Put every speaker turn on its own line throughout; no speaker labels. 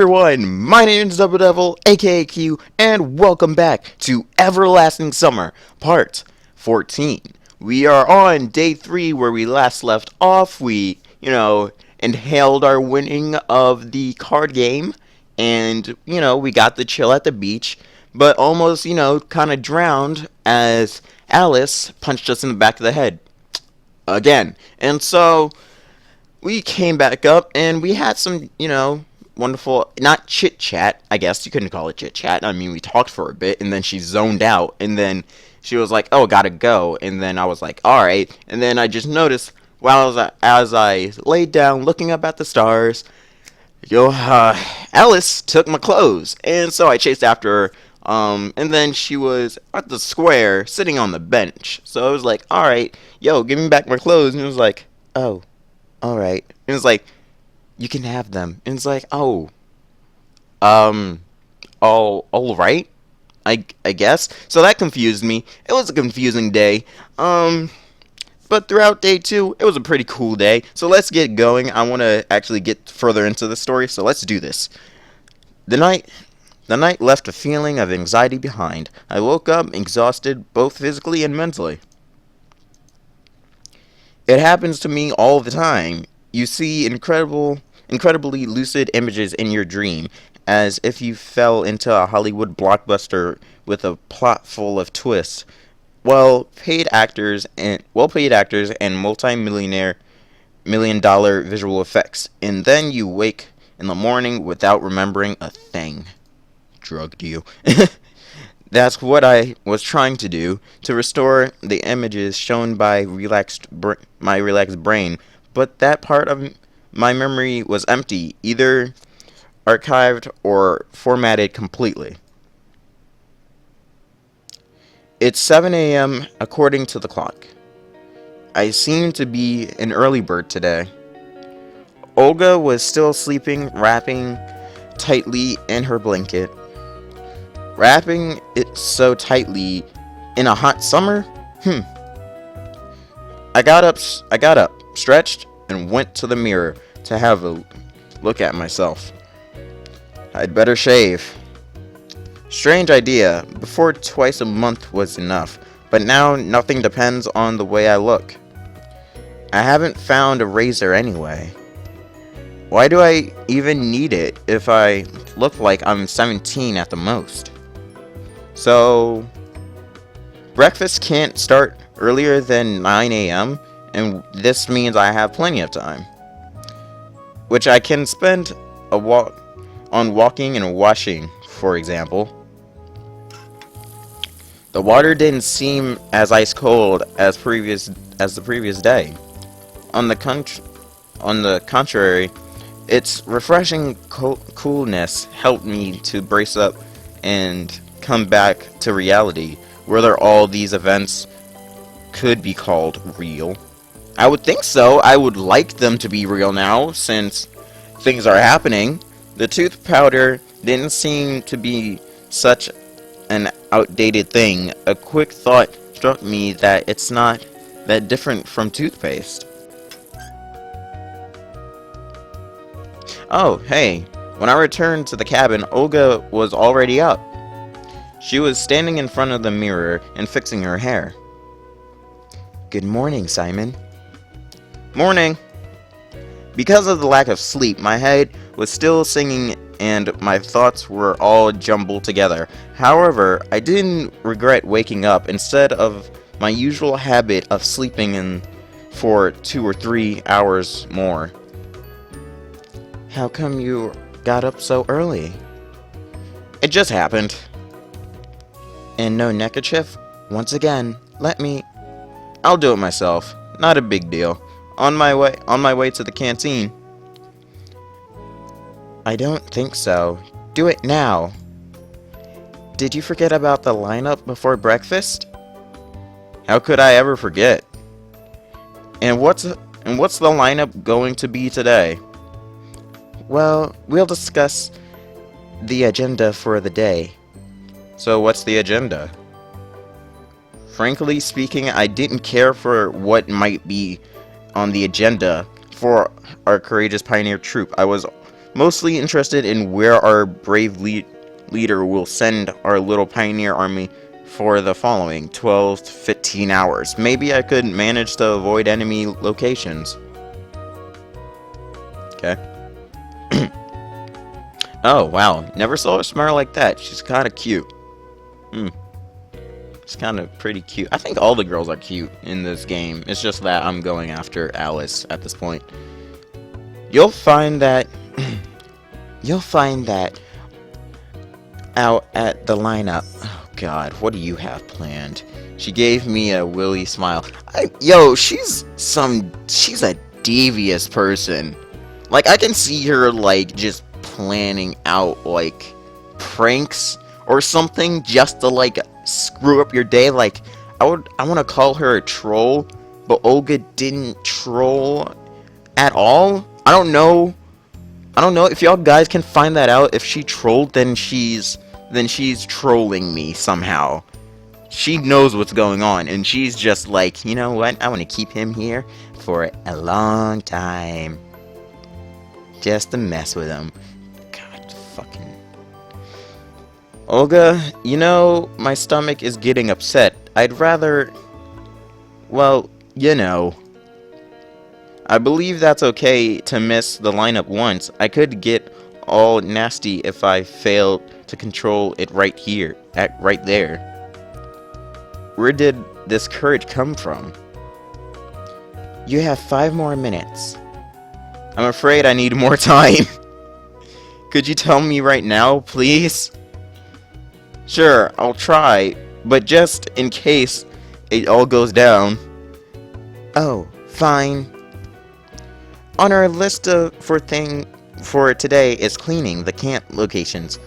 Everyone, my name is Double Devil, aka Q, and welcome back to Everlasting Summer, Part 14. We are on day 3 where we last left off. We inhaled our winning of the card game, and, we got the chill at the beach, but almost, kind of drowned as Alice punched us in the back of the head. Again. And so, we came back up and we had some, wonderful, not chit chat, I guess you couldn't call it chit chat. I mean, we talked for a bit and then she zoned out and then she was like, "Oh, gotta go." And then I was like, "All right." And then I just noticed as I laid down looking up at the stars, Alice took my clothes. And so I chased after her. And then she was at the square sitting on the bench. So I was like, "All right, give me back my clothes." And it was like, "Oh, all right." And it's like, "You can have them." And it's like, "Oh, um, all right, I guess." So that confused me. It was a confusing day. But throughout day 2, it was a pretty cool day. So let's get going. I want to actually get further into the story. So let's do this. The night, the night left a feeling of anxiety behind. I woke up exhausted, both physically and mentally. It happens to me all the time. You see incredibly lucid images in your dream, as if you fell into a Hollywood blockbuster with a plot full of twists. Well-paid actors and multi-millionaire million-dollar visual effects, and then you wake in the morning without remembering a thing. Drugged you. That's what I was trying to do, to restore the images shown by my relaxed brain, but that part of my memory was empty, either archived or formatted completely. It's 7 a.m. according to the clock. I seem to be an early bird today. Olga was still sleeping, wrapping tightly in her blanket. Wrapping it so tightly in a hot summer? I got up, stretched, and went to the mirror to have a look at myself. I'd better shave. Strange idea. Before, twice a month was enough, but now nothing depends on the way I look. I haven't found a razor anyway. Why do I even need it if I look like I'm 17 at the most? So, breakfast can't start earlier than 9 a.m., and this means I have plenty of time, which I can spend on walking and washing, for example. The water didn't seem as ice cold as the previous day. On the contrary, its refreshing coolness helped me to brace up and come back to reality, whether all these events could be called real. I would think so. I would like them to be real now, since things are happening. The tooth powder didn't seem to be such an outdated thing. A quick thought struck me that it's not that different from toothpaste. Oh, hey. When I returned to the cabin, Olga was already up. She was standing in front of the mirror and fixing her hair. "Good morning, Simon." "Morning." Because of the lack of sleep, my head was still singing and my thoughts were all jumbled together. However, I didn't regret waking up instead of my usual habit of sleeping in for 2 or 3 hours more. "How come you got up so early?" "It just happened." "And no neckerchief? Once again, I'll do it myself. Not a big deal. On my way to the canteen." "I don't think so. Do it now." "Did you forget about the lineup before breakfast?" "How could I ever forget?" And what's the lineup going to be today?" "Well, we'll discuss the agenda for the day." "So what's the agenda?" Frankly speaking, I didn't care for what might be on the agenda for our courageous pioneer troop. I was mostly interested in where our brave leader will send our little pioneer army for the following 12 to 15 hours. Maybe I could manage to avoid enemy locations. Okay. Oh, wow. Never saw her smile like that. She's kind of cute. Hmm. It's kind of pretty cute. I think all the girls are cute in this game. It's just that I'm going after Alice at this point. You'll find that... you'll find that out at the lineup. Oh, God. What do you have planned? She gave me a willy smile. Yo, she's a devious person. Like, I can see her, like, just planning out, like, pranks or something just to, like, screw up your day. Like, I want to call her a troll, but Olga didn't troll at all. I don't know if y'all guys can find that out. If she trolled, then she's trolling me somehow. She knows what's going on, and she's just like, you know what? I want to keep him here for a long time. Just to mess with him. God, fucking... Olga, you know, my stomach is getting upset. I'd rather... Well, you know. I believe that's okay to miss the lineup once. I could get all nasty if I failed to control it right here. Right there. Where did this courage come from? You have 5 more minutes. I'm afraid I need more time. Could you tell me right now, please? Sure, I'll try, but just in case it all goes down. Oh, fine. On our list for today is cleaning the camp locations,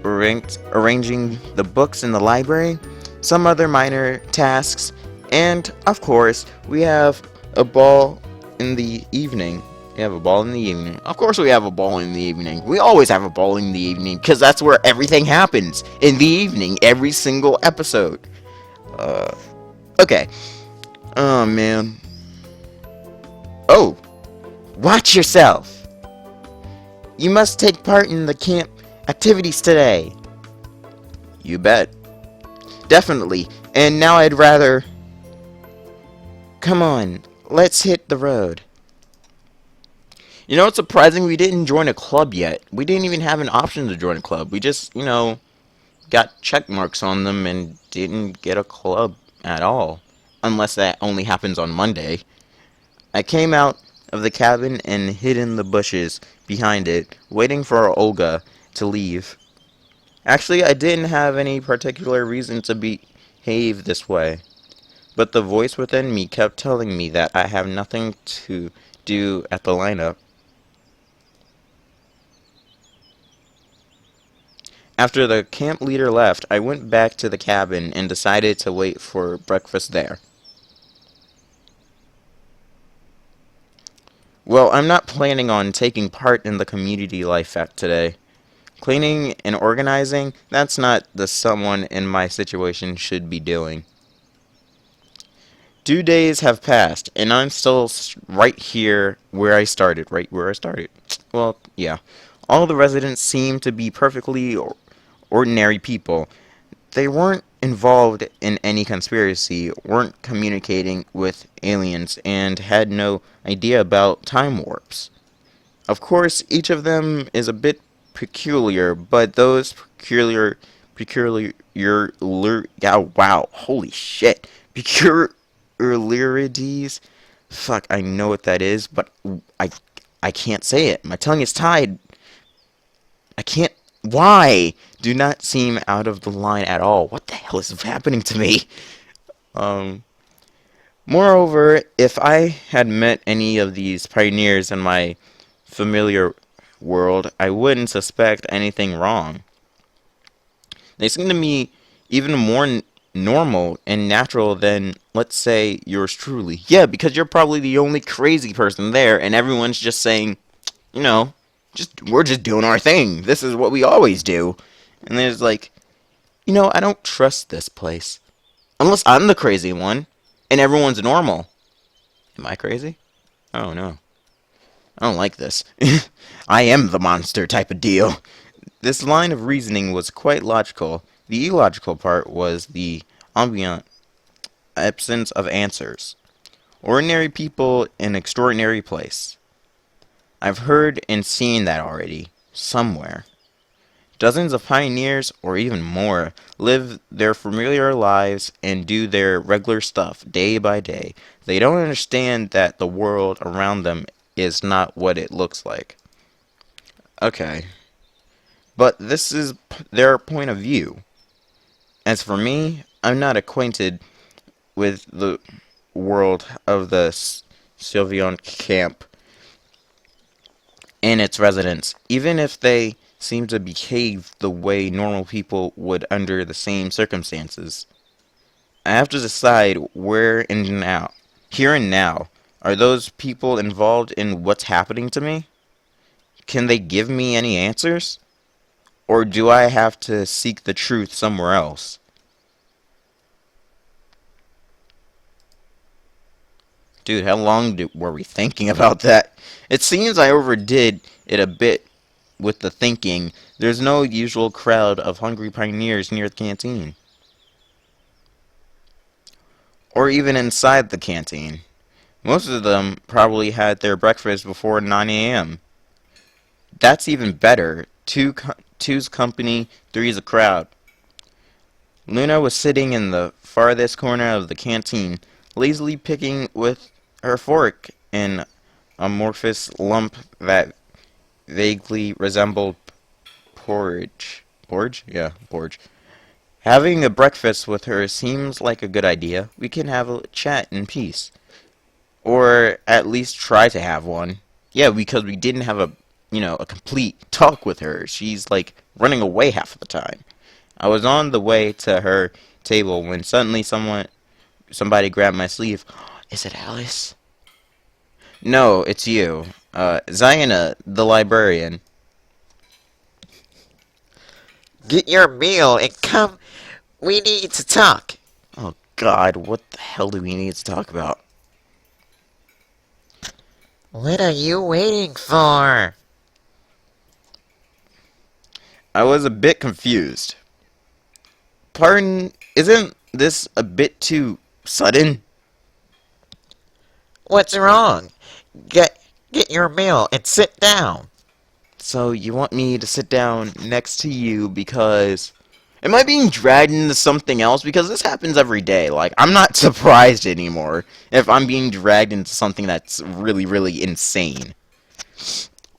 arranging the books in the library, some other minor tasks, and of course we have a ball in the evening. We have a ball in the evening. Of course we have a ball in the evening. We always have a ball in the evening because that's where everything happens, in the evening, every single episode. Okay. Oh man. Oh, watch yourself. You must take part in the camp activities today. You bet. Definitely. And now I'd rather... Come on, let's hit the road. You know, it's surprising we didn't join a club yet. We didn't even have an option to join a club. We just, you know, got check marks on them and didn't get a club at all. Unless that only happens on Monday. I came out of the cabin and hid in the bushes behind it, waiting for Olga to leave. Actually, I didn't have any particular reason to behave this way, but the voice within me kept telling me that I have nothing to do at the lineup. After the camp leader left, I went back to the cabin and decided to wait for breakfast there. Well, I'm not planning on taking part in the community life today. Cleaning and organizing, that's not the someone in my situation should be doing. 2 days have passed, and I'm still right here where I started. Well, yeah. All the residents seem to be perfectly ordinary people. They weren't involved in any conspiracy, weren't communicating with aliens, and had no idea about time warps. Of course, each of them is a bit peculiar, but those wow, holy shit, peculiarities, fuck, I know what that is, but I can't say it. My tongue is tied. I can't. Why? Do not seem out of the line at all. What the hell is happening to me? Moreover, if I had met any of these pioneers in my familiar world, I wouldn't suspect anything wrong. They seem to me even more normal and natural than, let's say, yours truly. Yeah, because you're probably the only crazy person there, and everyone's just saying, you know, we're just doing our thing. This is what we always do. And there's like, you know, I don't trust this place. Unless I'm the crazy one, and everyone's normal. Am I crazy? Oh, no. I don't like this. I am the monster type of deal. This line of reasoning was quite logical. The illogical part was the ambient absence of answers. Ordinary people in extraordinary place. I've heard and seen that already, somewhere. Dozens of pioneers, or even more, live their familiar lives and do their regular stuff day by day. They don't understand that the world around them is not what it looks like. Okay, but this is their point of view. As for me, I'm not acquainted with the world of the Sylvian camp and its residents, even if they seem to behave the way normal people would under the same circumstances. I have to decide here and now, are those people involved in what's happening to me? Can they give me any answers? Or do I have to seek the truth somewhere else? Dude, how long were we thinking about that? It seems I overdid it a bit with the thinking. There's no usual crowd of hungry pioneers near the canteen. Or even inside the canteen. Most of them probably had their breakfast before 9 a.m. That's even better. Two's company, three's a crowd. Luna was sitting in the farthest corner of the canteen, lazily picking with her fork an amorphous lump that vaguely resembled porridge. Porridge? Yeah, porridge. Having a breakfast with her seems like a good idea. We can have a chat in peace. Or at least try to have one. Yeah, because we didn't have a complete talk with her. She's like running away half of the time. I was on the way to her table when suddenly somebody grabbed my sleeve. Is it Alice? No, it's you. Zaina, the librarian.
Get your meal and come. We need to talk.
Oh God, what the hell do we need to talk about?
What are you waiting for?
I was a bit confused. Pardon, isn't this a bit too sudden?
What's wrong? Get your meal and sit down.
So you want me to sit down next to you because... Am I being dragged into something else? Because this happens every day. Like, I'm not surprised anymore if I'm being dragged into something that's really, really insane.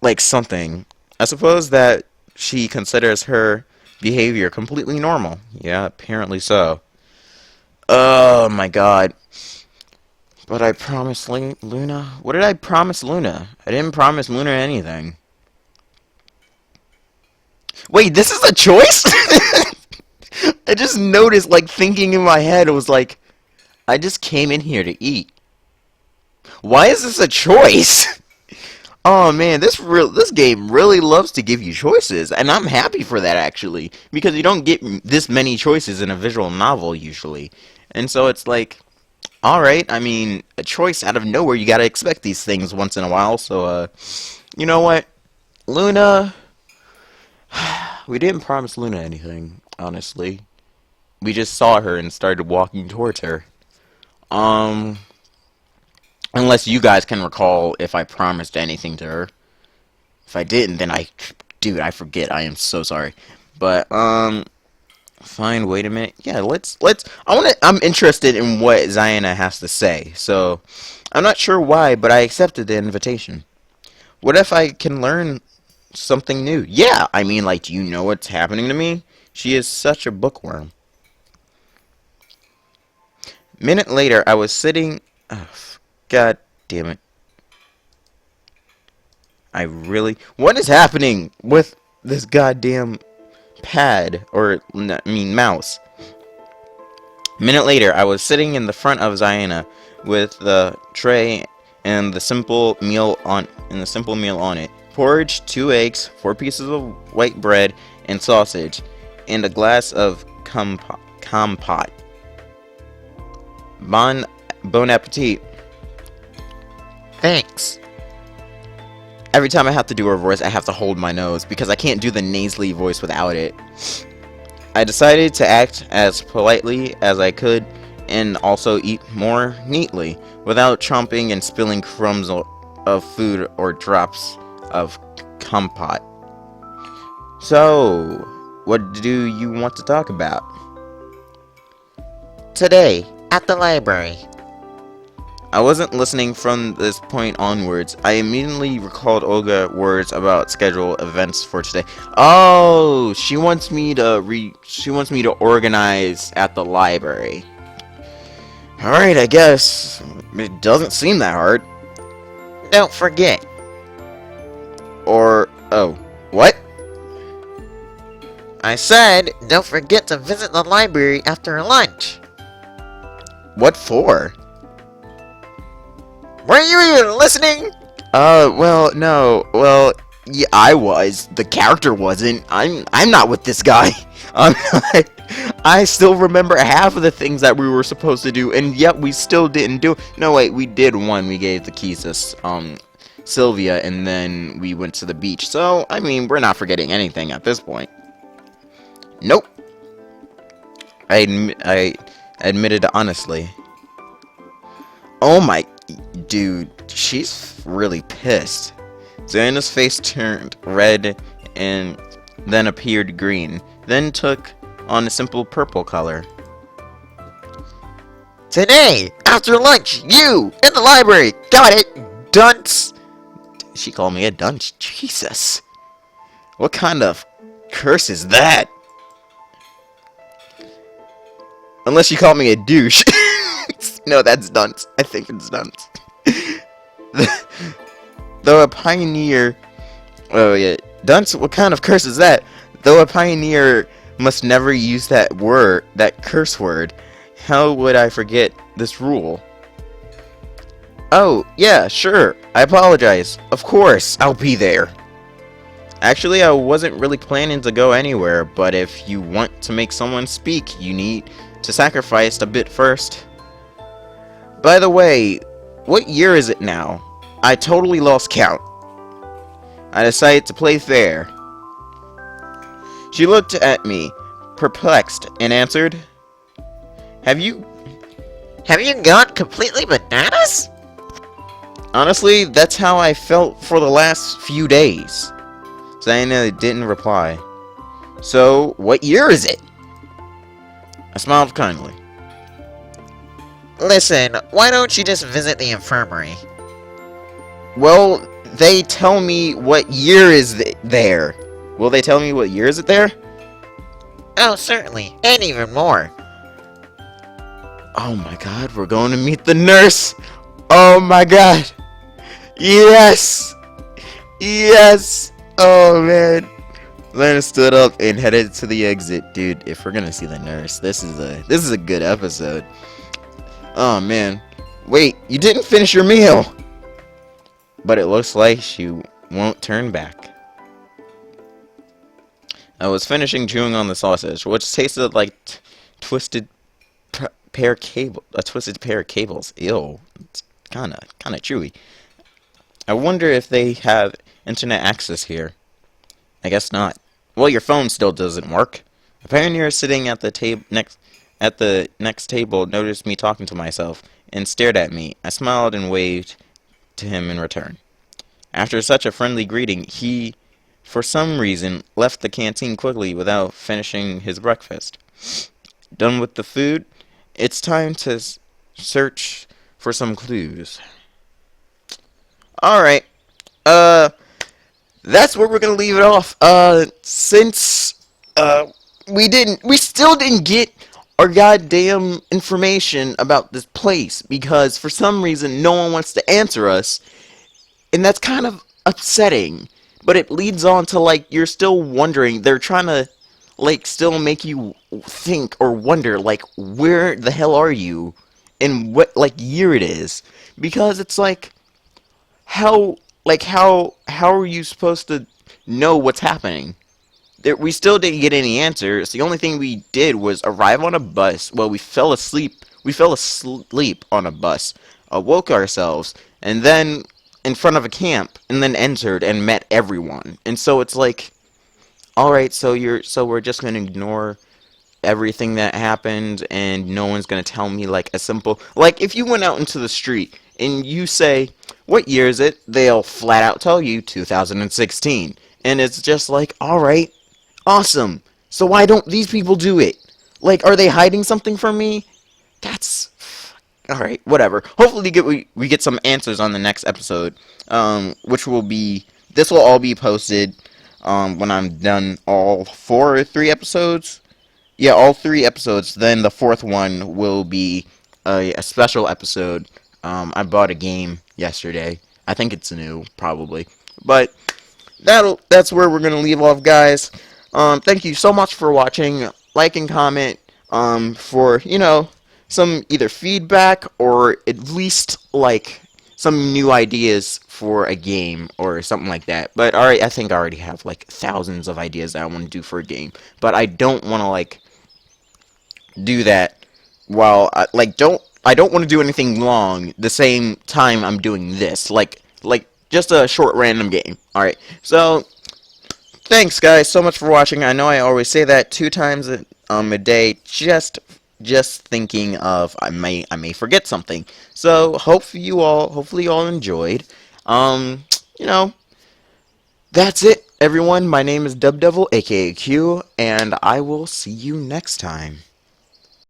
Like something. I suppose that she considers her behavior completely normal. Yeah, apparently so. Oh my God. But I promised Luna... What did I promise Luna? I didn't promise Luna anything. Wait, this is a choice? I just noticed, like, thinking in my head, it was like, I just came in here to eat. Why is this a choice? Oh man, this game really loves to give you choices, and I'm happy for that actually, because you don't get this many choices in a visual novel usually. And so it's like, alright, I mean, a choice out of nowhere, you gotta expect these things once in a while, so, you know what? Luna... We didn't promise Luna anything, honestly. We just saw her and started walking towards her. Unless you guys can recall if I promised anything to her. If I didn't, then dude, I forget. I am so sorry. But, fine, wait a minute. Yeah, I'm interested in what Zaina has to say. So, I'm not sure why, but I accepted the invitation. What if I can learn something new? Yeah, I mean, like, do you know what's happening to me? She is such a bookworm. Minute later, I was sitting... Oh, God damn it. What is happening with this goddamn pad? Mouse. Minute later, I was sitting in the front of Zaina with the tray and the simple meal on it. Porridge, 2 eggs, 4 pieces of white bread and sausage, and a glass of compote. Bon appetit.
Thanks.
Every time I have to do her voice, I have to hold my nose because I can't do the nasally voice without it. I decided to act as politely as I could and also eat more neatly without chomping and spilling crumbs of food or drops of compote. So, what do you want to talk about?
Today, at the library.
I wasn't listening from this point onwards. I immediately recalled Olga's words about schedule events for today. Oh, she wants me to organize at the library. All right, I guess it doesn't seem that hard.
Don't forget.
Or oh, what?
I said, don't forget to visit the library after lunch.
What for?
Were you even listening?
Well, no. Well, yeah, I was. The character wasn't. I'm not with this guy. I still remember half of the things that we were supposed to do, and yet we still didn't do. No, wait, we did one. We gave the keys to Sylvia, and then we went to the beach. So, I mean, we're not forgetting anything at this point. Nope. I admitted honestly. Oh my, dude, she's really pissed. Xana's face turned red and then appeared green, then took on a simple purple color.
Today, after lunch, you in the library. Got it, dunce.
She called me a dunce. Jesus. What kind of curse is that? Unless she called me a douche. No, that's dunce. I think it's dunce. Though a pioneer... Oh, yeah. Dunce, what kind of curse is that? Though a pioneer must never use that word, that curse word, how would I forget this rule? Oh, yeah, sure. I apologize. Of course, I'll be there. Actually, I wasn't really planning to go anywhere, but if you want to make someone speak, you need to sacrifice a bit first. By the way, what year is it now? I totally lost count. I decided to play fair. She looked at me, perplexed, and answered, Have you
gone completely bananas?
Honestly, that's how I felt for the last few days. Xana didn't reply. So, what year is it? I smiled kindly.
Listen, why don't you just visit the infirmary?
Well, they tell me what year is there. Will they tell me what year is it there?
Oh, certainly, and even more.
Oh my god, we're going to meet the nurse! Oh my god! Yes! Yes! Oh man! Lana stood up and headed to the exit. Dude, if we're gonna see the nurse, this is a good episode. Oh man. Wait, you didn't finish your meal! But it looks like she won't turn back. I was finishing chewing on the sausage, which tasted like a twisted pair of cables. Ew, it's kind of chewy. I wonder if they have internet access here. I guess not. Well, your phone still doesn't work. A pioneer sitting at the next table noticed me talking to myself and stared at me. I smiled and waved to him in return. After such a friendly greeting, he, for some reason, left the canteen quickly without finishing his breakfast. Done with the food, it's time to search for some clues. Alright, that's where we're gonna leave it off. Since, we still didn't get our goddamn information about this place, because for some reason no one wants to answer us, and that's kind of upsetting. But it leads on to, like, you're still wondering, they're trying to, like, still make you think or wonder, like, where the hell are you, and what, like, year it is, because it's like, how are you supposed to know what's happening? We still didn't get any answers. The only thing we did was arrive on a bus. Well, we fell asleep on a bus, woke ourselves, and then in front of a camp and then entered and met everyone. And so it's like, all right, so we're just going to ignore everything that happened and no one's going to tell me like a simple, like if you went out into the street and you say, "What year is it?" they'll flat out tell you 2016. And it's just like, all right, awesome. So why don't these people do it? Like, are they hiding something from me? That's all right. Whatever. Hopefully, we get some answers on the next episode, which will be this will all be posted when I'm done all 3 episodes. Yeah, all 3 episodes. Then the fourth one will be a special episode. I bought a game yesterday. I think it's new, probably, but that's where we're gonna leave off, guys. Thank you so much for watching. Like and comment. For some either feedback or at least like some new ideas for a game or something like that. But alright, I think I already have like thousands of ideas that I want to do for a game. But I don't want to like do that while I don't want to do anything long the same time I'm doing this. Like just a short random game. Alright. So thanks guys so much for watching. I know I always say that 2 times a day, just thinking of I may forget something. So hopefully you all enjoyed. You know, that's it, everyone. My name is Dub Devil, aka Q, and I will see you next time.